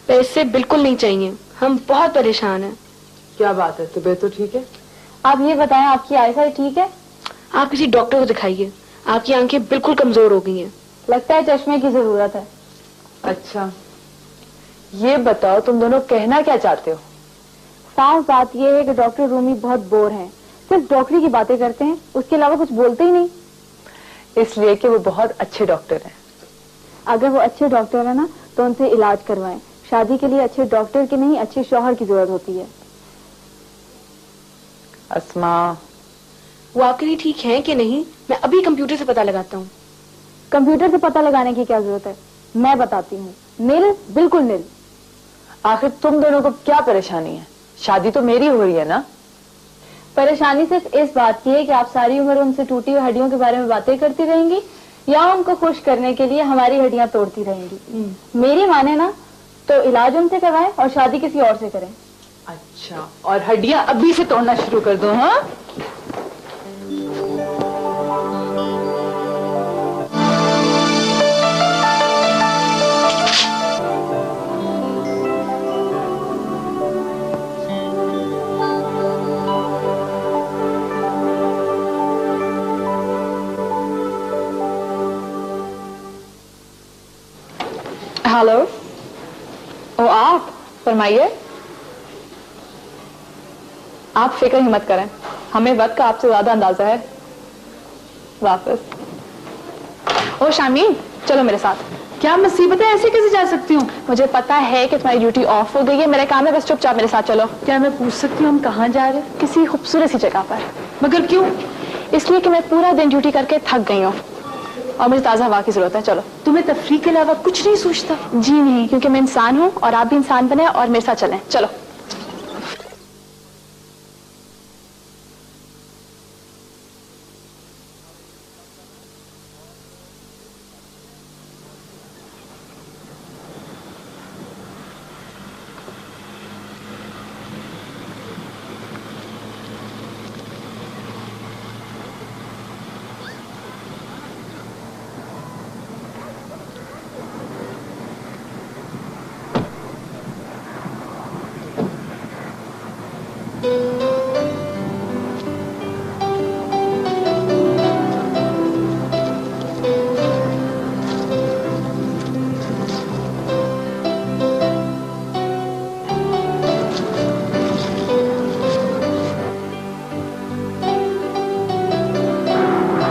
पैसे बिल्कुल नहीं चाहिए, हम बहुत परेशान हैं। क्या बात है, तबीयत तो ठीक है? आप ये बताएं, आपकी आईसाइट ठीक है? आप किसी डॉक्टर को दिखाइए, आपकी आंखें बिल्कुल कमजोर हो गई हैं। लगता है चश्मे की जरूरत है। अच्छा, ये बताओ तुम दोनों कहना क्या चाहते हो? साफ बात यह है कि डॉक्टर रूमी बहुत बोर हैं, सिर्फ डॉक्टरी की बातें करते हैं, उसके अलावा कुछ बोलते ही नहीं। इसलिए कि वो बहुत अच्छे डॉक्टर हैं। अगर वो अच्छे डॉक्टर है ना तो उनसे इलाज करवाएं। शादी के लिए अच्छे डॉक्टर की नहीं, अच्छे शौहर की जरूरत होती है। अस्मा, वो आपके लिए ठीक है कि नहीं? मैं अभी कंप्यूटर से पता लगाता हूँ। कंप्यूटर से पता लगाने की क्या जरूरत है, मैं बताती हूँ। नील, बिल्कुल नील। आखिर तुम दोनों को क्या परेशानी है? शादी तो मेरी हो रही है ना। परेशानी सिर्फ इस बात की है कि आप सारी उम्र उनसे टूटी हुई हड्डियों के बारे में बातें करती रहेंगी या उनको खुश करने के लिए हमारी हड्डियां तोड़ती रहेंगी। मेरी माने ना तो इलाज उनसे करवाएं और शादी किसी और से करें। अच्छा, और हड्डियां अभी से तोड़ना शुरू कर दो? हाँ, हेलो। ओ, आप फरमाइए। आप फिक्र ही मत करें, हमें वक्त का आपसे ज्यादा अंदाजा है। वापस। ओ शामीन, चलो मेरे साथ। क्या मुसीबत है, ऐसे कैसे जा सकती हूँ? मुझे पता है कि तुम्हारी ड्यूटी ऑफ हो गई है, मेरा काम है, बस चुपचाप मेरे साथ चलो। क्या मैं पूछ सकती हूँ हम कहाँ जा रहे हैं? किसी खूबसूरत सी जगह पर। मगर क्यों? इसलिए कि मैं पूरा दिन ड्यूटी करके थक गई हूँ और मुझे ताज़ा हवा की जरूरत है। चलो। तुम्हें तफरीह के अलावा कुछ नहीं सोचता? जी नहीं, क्योंकि मैं इंसान हूँ और आप भी इंसान बने और मेरे साथ चलें। चलो।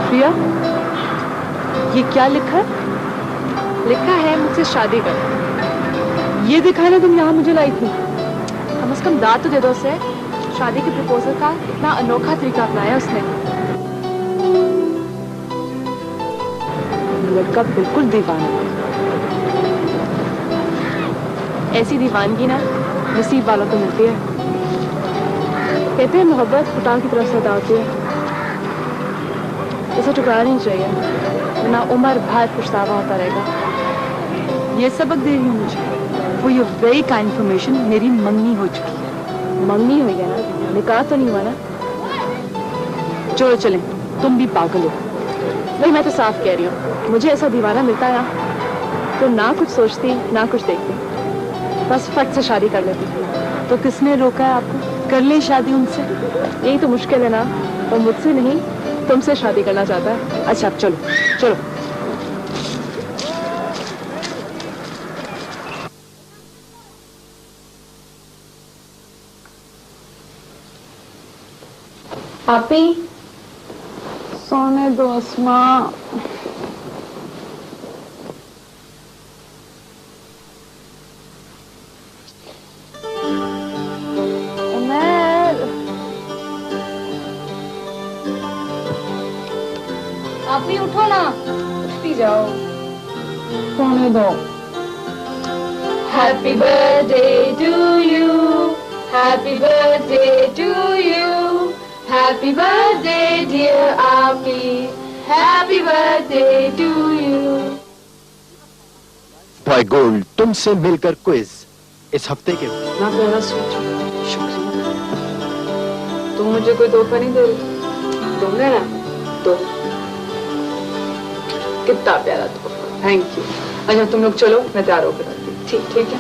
प्रिया, ये क्या लिखा है? लिखा है मुझसे शादी कर। ये दिखाया ना तुम यहाँ मुझे लाई थी। कम से कम दाद तो दे दो उसे। शादी के प्रपोजल का इतना अनोखा तरीका अपनाया उसने। लड़का बिल्कुल दीवाना। ऐसी दीवानगी ना नसीब वालों को मिलती है। कहते हैं मोहब्बत खुदा की तरफ से अदा होती है, इसे ठुकराना नहीं चाहिए, वरना उम्र भर पछतावा होता रहेगा। ये सबक दे रही हूँ मुझे। For your very kind information, मेरी मंगनी हो चुकी है। मंगनी हुई है ना, निकाह तो नहीं हुआ ना? चलो चलें, तुम भी पागल हो। वही मैं तो साफ कह रही हूँ, मुझे ऐसा दीवाना मिलता ना तो ना कुछ सोचती ना कुछ देखती, बस फट से शादी कर लेती। तो किसने रोका है आपको? कर ले शादी उनसे। यही तो मुश्किल है ना, वो मुझसे नहीं तुमसे शादी करना चाहता है। अच्छा, अब चलो चलो। आपी, सोने दो अस्मा। आपी उठो ना। उठती जाओ। सोने दो। Happy birthday to you, happy birthday to you, happy birthday dear Api, happy birthday to you. Boy gold तुमसे मिलकर क्विज इस हफ्ते के। ना प्यारा सूट। शुक्रिया। तुम मुझे कोई तोहफा नहीं दे रही? दोगे ना? तो कितना प्यारा तोहफा। Thank you. अच्छा तुम लोग चलो, मैं तैयार होकर आती हूँ। ठीक है।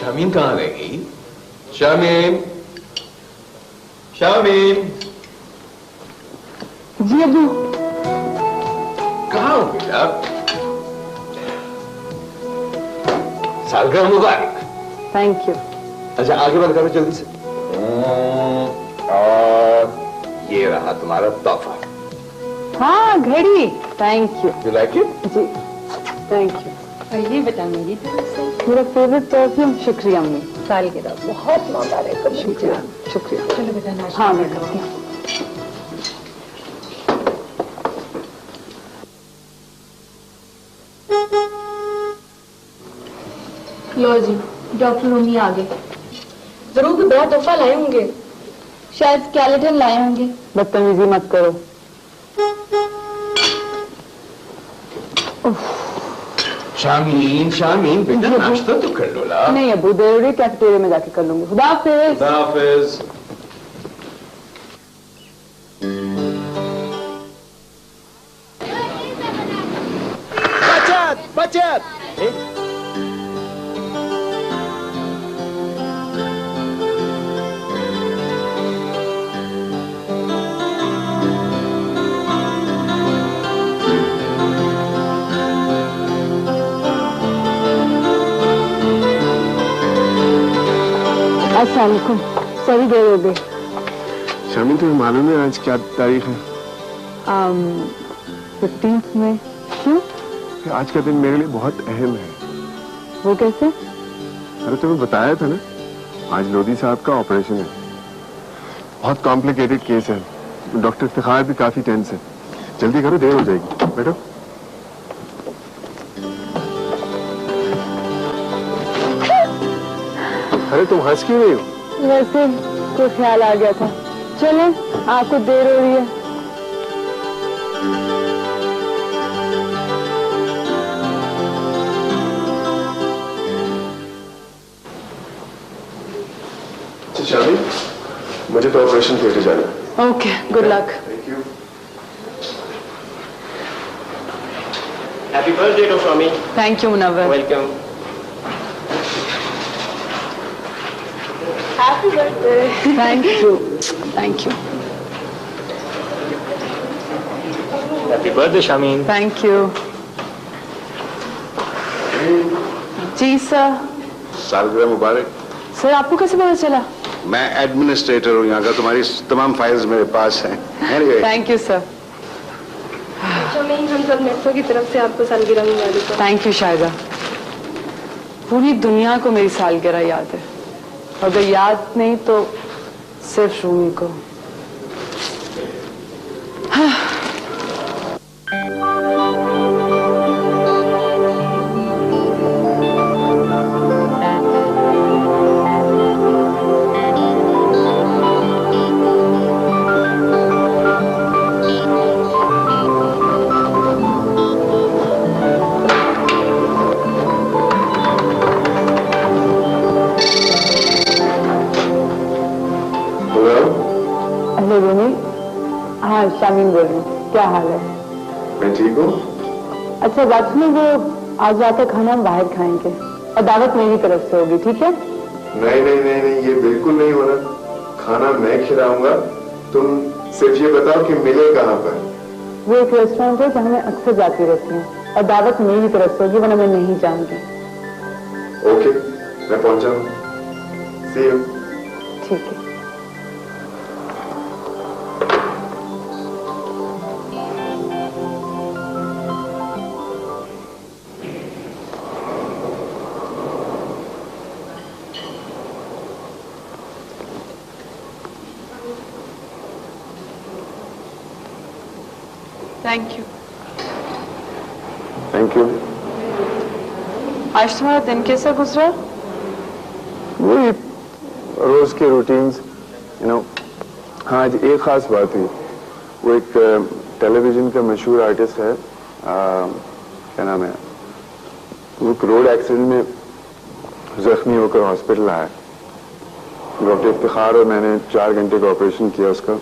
शामीन कहाँ रह गई? शामीन, शामीन। जी अब्बू। कहाँ हो बेटा? सालगिरह मुबारक। Thank you. अच्छा आगे बात करो जल्दी से। और ये रहा तुम्हारा तोहफा। हाँ घड़ी। Thank you. You like it? जी थैंक यू। ये बेटा मेरी तरफ से मेरा फेवरेट परफ्यूम। शुक्रिया अम्मी। साल के बाद बहुत मुबारक। शुक्रिया शुक्रिया। चलो बेटा। हाँ मैं करती हूँ। लो जी, डॉक्टर रूमी आ गए। जरूर कोई बड़ा तोहफा लाए होंगे, शायद स्केलेटन लाए होंगे। बदतमीजी मत करो। शामीन, शामीन बेटा नाश्ता तो कर लो ला। नहीं अबू देर हो रही, कैफेटेरिया में जाके कर लूंगी। खुदा हाफिज। खुदा हाफिज। बचत बचत। अस्सलाम वालेकुम। सॉरी देर हो गई। शामिल तुम्हें मालूम है आज क्या तारीख है? 15 में। क्यों? आज का दिन मेरे लिए बहुत अहम है। वो कैसे? अरे तुम्हें बताया था ना, आज लोधी साहब का ऑपरेशन है। बहुत कॉम्प्लिकेटेड केस है। डॉक्टर इफ्तिखार भी काफी टेंस है। जल्दी करो, देर हो जाएगी। बैठो। अरे तुम हंस क्यों रही हो? वैसे कोई ख्याल आ गया था। चले, आपको देर हो रही है। शामिल, मुझे तो ऑपरेशन थिएटर जाना है। Okay, good luck. Thank you. Happy birthday doctor Swami. Thank you Munawwar. Welcome. Happy birthday. Thank you thank you happy birthday Shameen. Thank you. जी सर। सालगिरह मुबारक। सर आपको कैसे पता चला? मैं एडमिनिस्ट्रेटर हूँ यहाँ का, तुम्हारी तमाम फाइल्स मेरे पास हैं। Anyway, thank you sir. Shamin, हम सब मेट्रो की तरफ से आपको सालगिरह मुबारक। Thank you Shahida. पूरी दुनिया को मेरी सालगिरह याद है, अगर याद नहीं तो सिर्फ रूमी को। हेलो रूमी। हाँ शामीन बोल रही हूँ, क्या हाल है? मैं ठीक हूँ। अच्छा बात सुनो, वो आज रात का खाना हम बाहर खाएंगे और दावत मेरी तरफ से होगी, ठीक है? नहीं नहीं नहीं नहीं, ये बिल्कुल नहीं होना। खाना मैं खिलाऊंगा, तुम सिर्फ ये बताओ कि मिले कहाँ पर। वो एक रेस्टोरेंट है जहाँ मैं अक्सर जाती रहती हूँ और दावत मेरी तरफ से होगी, वरना मैं नहीं जाऊंगी। ओके, मैं पहुंचा हूँ। सी यू। ठीक है। Thank you. Thank you. आज तुम्हारा दिन कैसा गुजरा? वही रोज के रूटीन्स, यू नो। हाँ आज एक खास बात हुई। वो एक टेलीविजन का मशहूर आर्टिस्ट है, क्या नाम है, वो एक रोड एक्सीडेंट में जख्मी होकर हॉस्पिटल आया। डॉक्टर इफ्तिखार और मैंने 4 घंटे का ऑपरेशन किया उसका।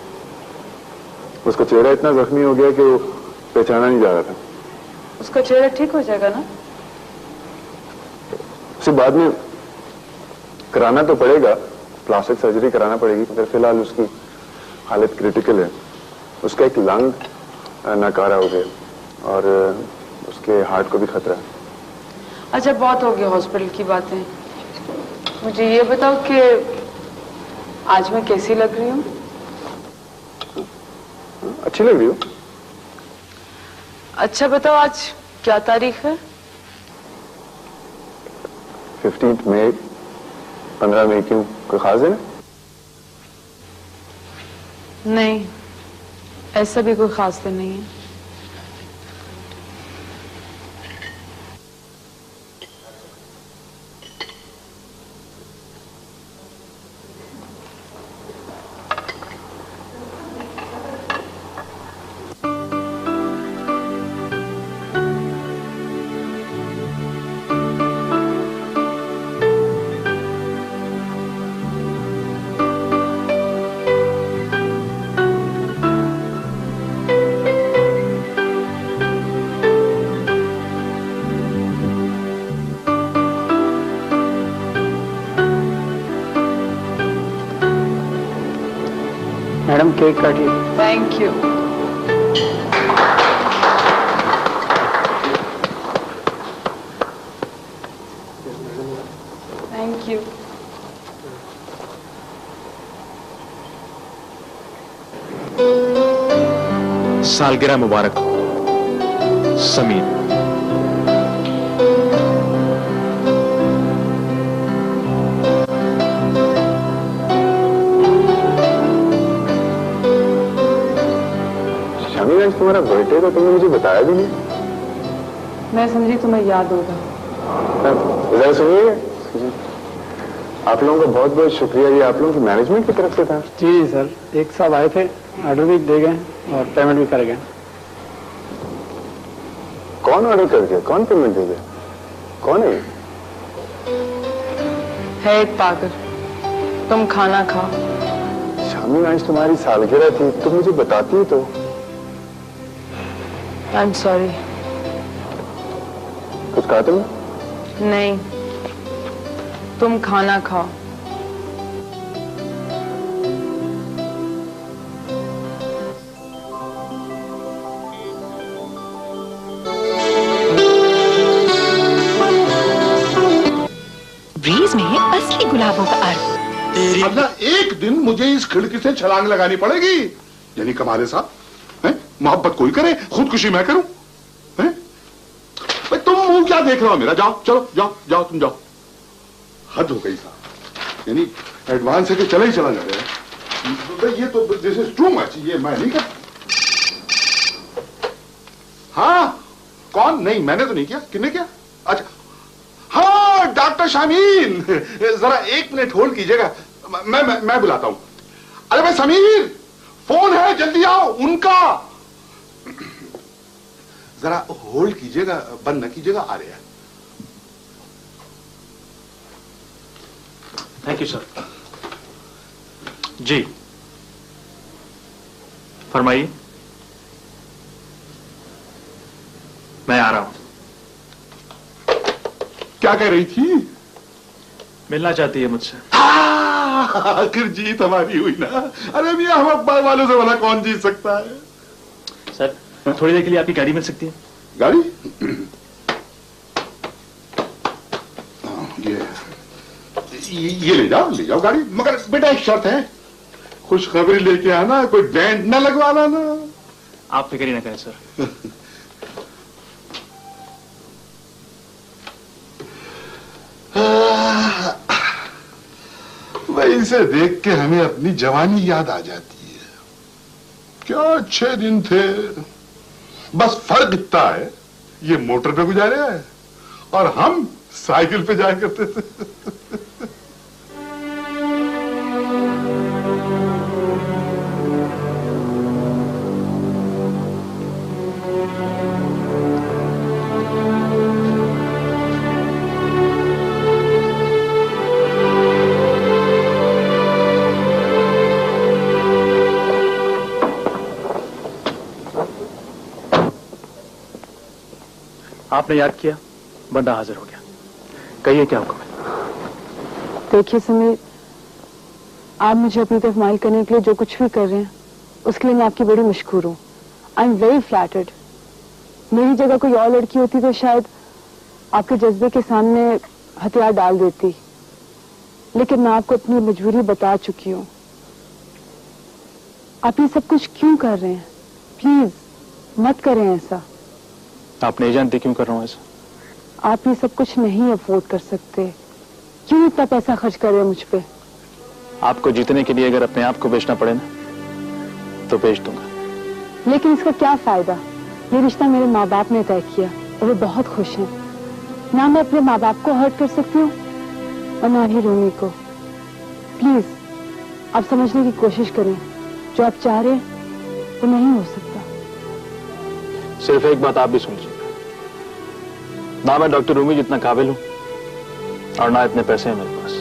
उसका चेहरा इतना जख्मी हो गया कि वो पहचाना नहीं जा रहा था। उसका चेहरा ठीक हो जाएगा ना? उससे बाद में कराना तो पड़ेगा, प्लास्टिक सर्जरी कराना पड़ेगी, मगर फिलहाल उसकी हालत क्रिटिकल है। उसका एक लंग नाकारा हो गया और उसके हार्ट को भी खतरा है। अच्छा, बहुत हो गया हॉस्पिटल की बातें। मुझे ये बताओ कि आज मैं कैसी लग रही हूँ? अच्छी लग रही हो। अच्छा बताओ, आज क्या तारीख है? 15 मई। 15 मई क्यों, कोई खास है? नहीं, ऐसा भी कोई खास दिन नहीं है। मैडम केक काटिए। Thank you. Thank you. सालगिरह मुबारक हो समीर। आज तुम्हारा बर्थडे तो तुमने मुझे बताया भी नहीं। मैं समझी तुम्हें याद होगा। जरा सुनिए, आप लोगों का बहुत बहुत शुक्रिया, ये आप लोगों की मैनेजमेंट की तरफ से था। जी सर, एक साहब आए थे, ऑर्डर भी दे गए और पेमेंट भी कर गए। कौन ऑर्डर कर गया, कौन पेमेंट दे गया, कौन है? है एक पागल। तुम खाना खाओ। शामी, आज तुम्हारी सालगिरह थी, तुम मुझे बताती तो। I am sorry. कुछ कहा तुम? नहीं, तुम खाना खाओ। ब्रीज में असली गुलाबों का अर्थ। मतलब एक दिन मुझे इस खिड़की से छलांग लगानी पड़ेगी, यानी कमाले साहब मोहब्बत कोई करे, खुदकुशी मैं करूं? भाई तुम मुंह क्या देख रहे हो मेरा? जाओ, चलो जाओ जाओ, तुम जाओ। हद हो गई साहब, यानी एडवांस है कि चला ही चला जा रहा है। ये तो दिस इज टू मच, ये मैं नहीं कर। हाँ, कौन? नहीं, मैंने तो नहीं किया। किसने किया? अच्छा, हाँ, डॉक्टर शामीन, जरा 1 मिनट होल्ड कीजिएगा, मैं बुलाता हूं। अरे भाई समीर, फोन है, जल्दी आओ। उनका जरा होल्ड कीजिएगा, बंद न कीजिएगा, आ रहे हैं। Thank you sir. जी फरमाइए। मैं आ रहा हूं। क्या कह रही थी? मिलना चाहती है मुझसे। आखिर जीत हमारी हुई ना। अरे मियां, हम अखबार वालों से भला कौन जीत सकता है? सर, थोड़ी देर के लिए आपकी गाड़ी मिल सकती है? गाड़ी? ये ले जाओ गाड़ी, मगर बेटा एक शर्त है, खुशखबरी लेके आना, कोई डेंट न लगवा लाना। आप फिक्र ही ना करें सर। भाई इसे देख के हमें अपनी जवानी याद आ जाती है। क्या अच्छे दिन थे। बस फर्क इतना है, ये मोटर पे गुजारे है और हम साइकिल पे जाया करते थे। आपने याद किया, बंदा हाजिर हो गया। कहिए क्या हुक्म है? देखिए समीर, आप मुझे अपनी तरफ माइल करने के लिए जो कुछ भी कर रहे हैं उसके लिए मैं आपकी बड़ी मशकूर हूँ। I am very flattered. मेरी जगह कोई और लड़की होती तो शायद आपके जज्बे के सामने हथियार डाल देती, लेकिन मैं आपको अपनी मजबूरी बता चुकी हूँ। आप ये सब कुछ क्यों कर रहे हैं? प्लीज मत करें ऐसा। आप नहीं जानते क्यों कर रहा हूँ ऐसा? आप ये सब कुछ नहीं अफोर्ड कर सकते। क्यों इतना पैसा खर्च कर रहे हैं मुझ पे? आपको जीतने के लिए अगर अपने आप को बेचना पड़े ना तो बेच दूंगा। लेकिन इसका क्या फायदा? ये रिश्ता मेरे माँ बाप ने तय किया और वो बहुत खुश हैं। ना मैं अपने माँ बाप को हर्ट कर सकती हूँ और ना ही रोमी को। प्लीज आप समझने की कोशिश करें, जो आप चाह रहे हैं वो नहीं हो सकता। सिर्फ एक बात आप भी सुन लीजिएगा, ना मैं डॉक्टर रूमी जितना काबिल हूं और ना इतने पैसे हैं मेरे पास,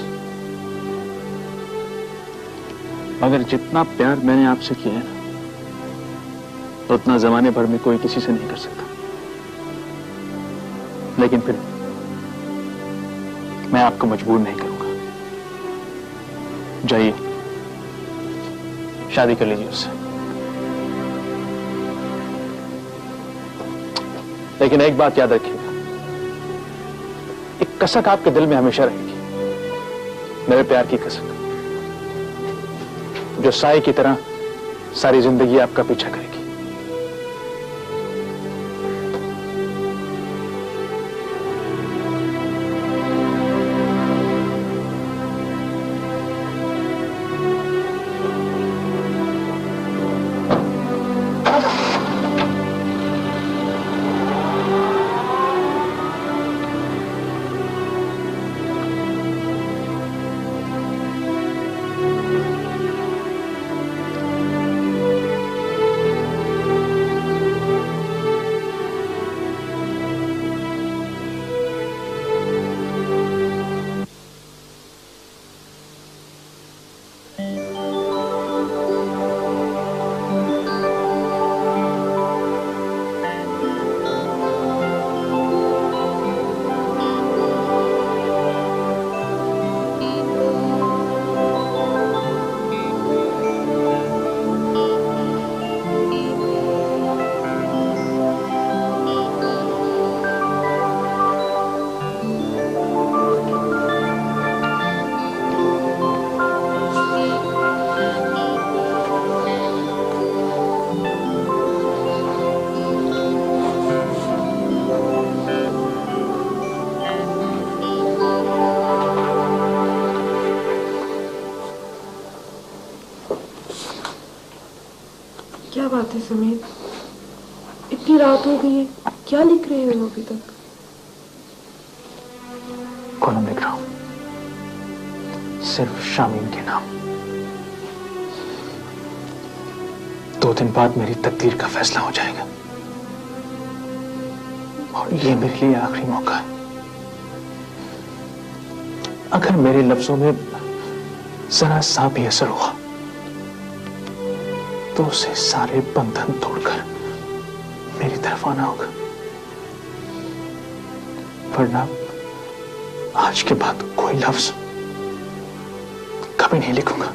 मगर जितना प्यार मैंने आपसे किया है ना उतना जमाने भर में कोई किसी से नहीं कर सकता। लेकिन फिर मैं आपको मजबूर नहीं करूंगा। जाइए शादी कर लीजिए उससे। लेकिन एक बात याद रखिएगा, एक कसक आपके दिल में हमेशा रहेगी, मेरे प्यार की कसक, जो साए की तरह सारी जिंदगी आपका पीछा करेगी। क्या बात है समीर, इतनी रात हो गई है, क्या लिख रहे हो अभी तक? कॉलम लिख रहा हूं, सिर्फ शामीन के नाम। 2 दिन बाद मेरी तकदीर का फैसला हो जाएगा और ये मेरे लिए आखिरी मौका है। अगर मेरे लफ्जों में जरा सा भी असर हुआ तो उसे सारे बंधन तोड़कर मेरी तरफ आना होगा, वरना आज के बाद कोई लफ्ज कभी नहीं लिखूंगा।